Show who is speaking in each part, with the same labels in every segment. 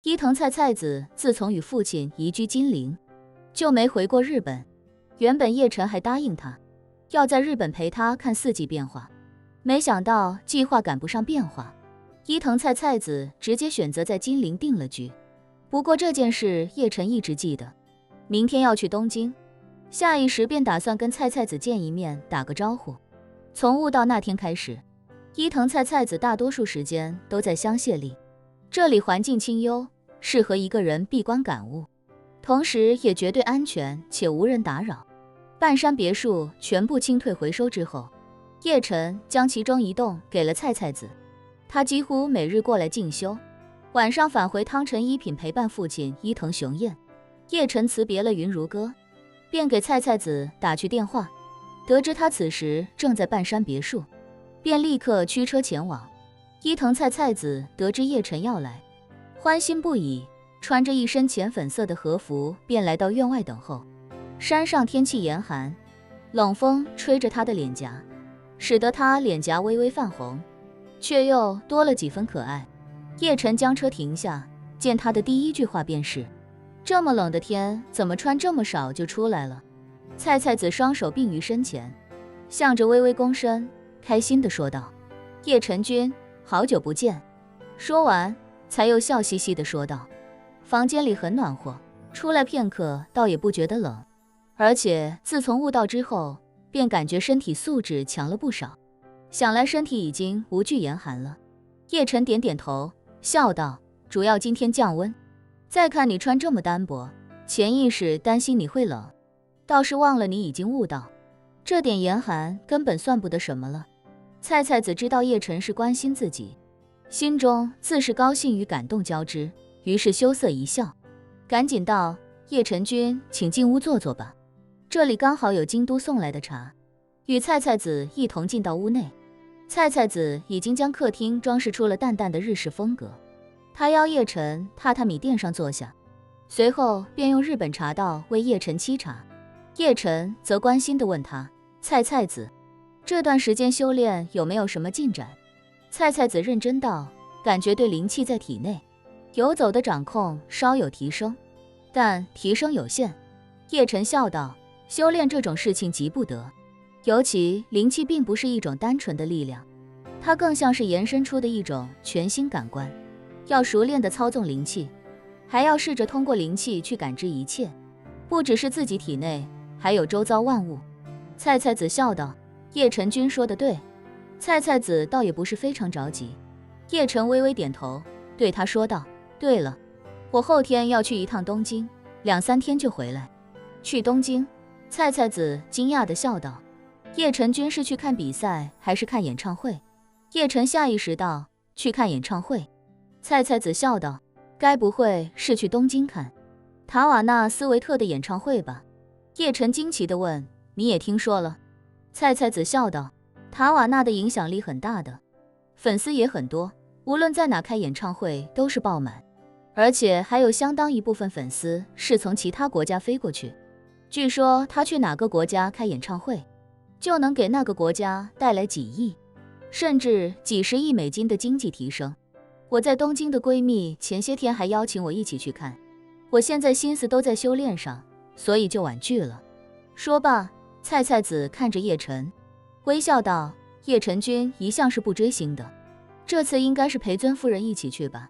Speaker 1: 伊藤菜子自从与父亲移居金陵，就没回过日本。原本叶晨还答应他，要在日本陪他看四季变化，没想到计划赶不上变化，伊藤菜子直接选择在金陵定了居。不过这件事叶晨一直记得，明天要去东京，下一时便打算跟菜子见一面，打个招呼。从悟道那天开始，伊藤菜子大多数时间都在香榭丽，这里环境清幽，适合一个人闭关感悟，同时也绝对安全且无人打扰。半山别墅全部清退回收之后，叶晨将其中一栋给了菜子，他几乎每日过来进修，晚上返回汤臣一品陪伴父亲伊藤雄彦。叶晨辞别了云如歌，便给菜子打去电话，得知他此时正在半山别墅，便立刻驱车前往。伊藤菜子得知叶晨要来，欢欣不已，穿着一身浅粉色的和服便来到院外等候。山上天气严寒，冷风吹着他的脸颊，使得他脸颊微微泛红，却又多了几分可爱。叶晨将车停下，见他的第一句话便是：这么冷的天，怎么穿这么少就出来了？菜子双手并于身前，向着微微躬身，开心地说道：叶晨君，好久不见。说完，才又笑嘻嘻地说道：房间里很暖和，出来片刻倒也不觉得冷，而且自从悟道之后，便感觉身体素质强了不少，想来身体已经无惧严寒了。叶晨点点头，笑道：主要今天降温，再看你穿这么单薄，潜意识担心你会冷，倒是忘了你已经悟道，这点严寒根本算不得什么了。菜子知道叶晨是关心自己，心中自是高兴与感动交织，于是羞涩一笑，赶紧道：叶晨君，请进屋坐坐吧，这里刚好有京都送来的茶。与菜子一同进到屋内，菜子已经将客厅装饰出了淡淡的日式风格，他邀叶晨榻榻米垫上坐下，随后便用日本茶道为叶晨沏茶。叶晨则关心地问他：菜子，这段时间修炼有没有什么进展？菜子认真道：感觉对灵气在体内游走的掌控稍有提升，但提升有限。叶晨笑道：修炼这种事情急不得，尤其灵气并不是一种单纯的力量，它更像是延伸出的一种全新感官，要熟练地操纵灵气，还要试着通过灵气去感知一切，不只是自己体内，还有周遭万物。菜子笑道：叶晨君说得对。菜子倒也不是非常着急，叶晨微微点头，对他说道：对了，我后天要去一趟东京，2-3天就回来。去东京？菜子惊讶地笑道：叶晨君是去看比赛还是看演唱会？叶晨下意识道：去看演唱会。菜子笑道：该不会是去东京看塔瓦纳斯维特的演唱会吧？叶晨惊奇地问：你也听说了？菜子笑道：塔瓦纳的影响力很大的，粉丝也很多，无论在哪开演唱会都是爆满，而且还有相当一部分粉丝是从其他国家飞过去。据说他去哪个国家开演唱会，就能给那个国家带来几亿，甚至几十亿美金的经济提升。我在东京的闺蜜前些天还邀请我一起去看，我现在心思都在修炼上，所以就婉拒了。说罢，菜子看着叶晨，微笑道：叶晨君一向是不追星的，这次应该是陪尊夫人一起去吧？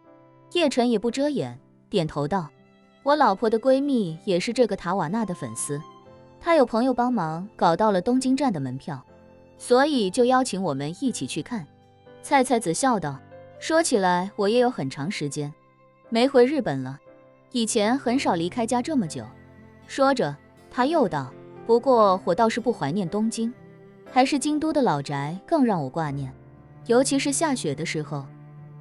Speaker 1: 叶晨也不遮掩，点头道：我老婆的闺蜜也是这个塔瓦纳的粉丝，她有朋友帮忙搞到了东京站的门票，所以就邀请我们一起去看。菜子笑道：说起来我也有很长时间没回日本了，以前很少离开家这么久。说着，他又道：不过我倒是不怀念东京，还是京都的老宅更让我挂念，尤其是下雪的时候，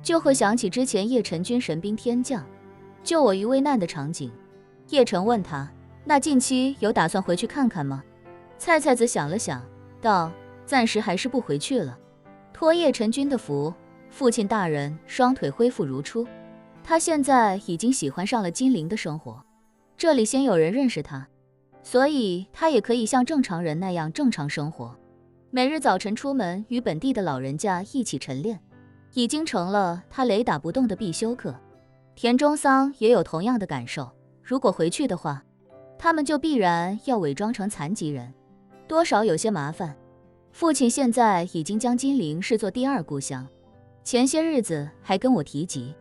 Speaker 1: 就会想起之前叶晨君神兵天降救我于危难的场景。叶晨问他：那近期有打算回去看看吗？菜子想了想，道：暂时还是不回去了，托叶晨君的福，父亲大人双腿恢复如初，他现在已经喜欢上了金陵的生活，这里先有人认识他，所以他也可以像正常人那样正常生活，每日早晨出门与本地的老人家一起晨练，已经成了他雷打不动的必修课。田中桑也有同样的感受，如果回去的话，他们就必然要伪装成残疾人，多少有些麻烦。父亲现在已经将金陵视作第二故乡，前些日子还跟我提及，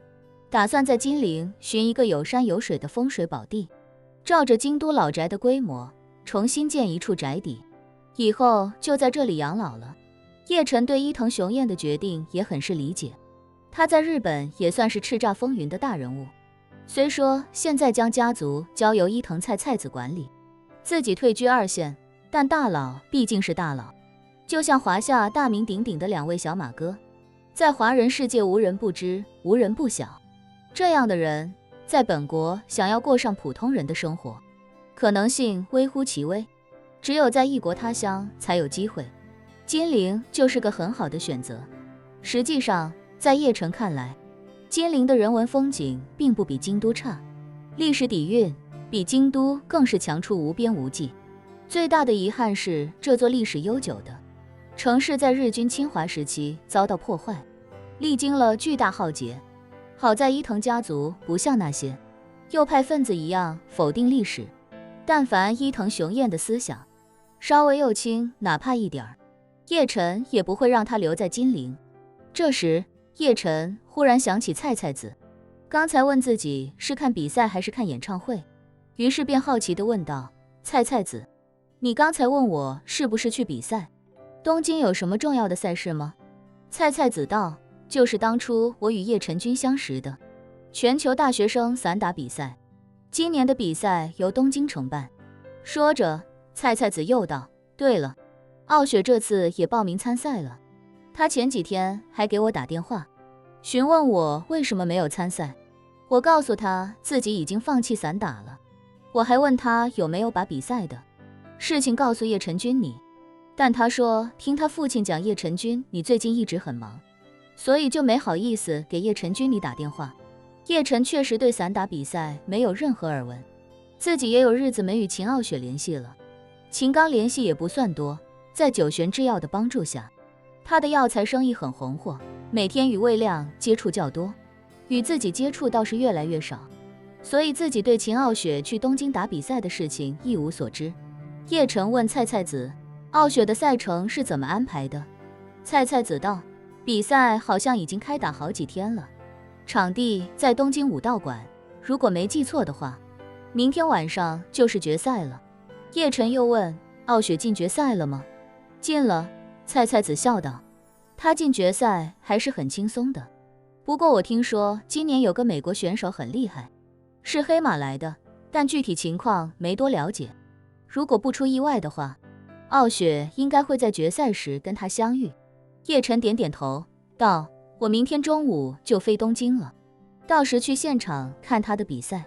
Speaker 1: 打算在金陵寻一个有山有水的风水宝地，照着京都老宅的规模重新建一处宅邸，以后就在这里养老了。叶晨对伊藤雄彦的决定也很是理解，他在日本也算是叱咤风云的大人物，虽说现在将家族交由伊藤菜子管理，自己退居二线，但大佬毕竟是大佬，就像华夏大名鼎鼎的两位小马哥，在华人世界无人不知，无人不晓。这样的人在本国想要过上普通人的生活，可能性微乎其微，只有在异国他乡才有机会。金陵就是个很好的选择。实际上，在叶晨看来，金陵的人文风景并不比京都差，历史底蕴比京都更是强出无边无际。最大的遗憾是，这座历史悠久的城市在日军侵华时期遭到破坏，历经了巨大浩劫。好在伊藤家族不像那些右派分子一样否定历史，但凡伊藤雄彦的思想稍微右倾哪怕一点儿，叶晨也不会让他留在金陵。这时，叶晨忽然想起菜子，刚才问自己是看比赛还是看演唱会，于是便好奇地问道：菜子，你刚才问我是不是去比赛？东京有什么重要的赛事吗？菜子道：就是当初我与叶晨君相识的全球大学生散打比赛，今年的比赛由东京承办。说着，菜子又道：对了，傲雪这次也报名参赛了，他前几天还给我打电话，询问我为什么没有参赛。我告诉他自己已经放弃散打了，我还问他有没有把比赛的事情告诉叶晨君你，但他说听他父亲讲叶晨君你最近一直很忙，所以就没好意思给叶晨君你打电话。叶晨确实对散打比赛没有任何耳闻，自己也有日子没与秦傲雪联系了，秦刚联系也不算多，在九玄制药的帮助下，他的药材生意很红火，每天与魏亮接触较多，与自己接触倒是越来越少，所以自己对秦傲雪去东京打比赛的事情一无所知。叶晨问菜子，傲雪的赛程是怎么安排的？菜子道，比赛好像已经开打好几天了，场地在东京武道馆，如果没记错的话，明天晚上就是决赛了。叶晨又问，傲雪进决赛了吗？进了，菜子笑道，他进决赛还是很轻松的，不过我听说今年有个美国选手很厉害，是黑马来的，但具体情况没多了解，如果不出意外的话，傲雪应该会在决赛时跟他相遇。叶晨点点头道，我明天中午就飞东京了，到时去现场看他的比赛。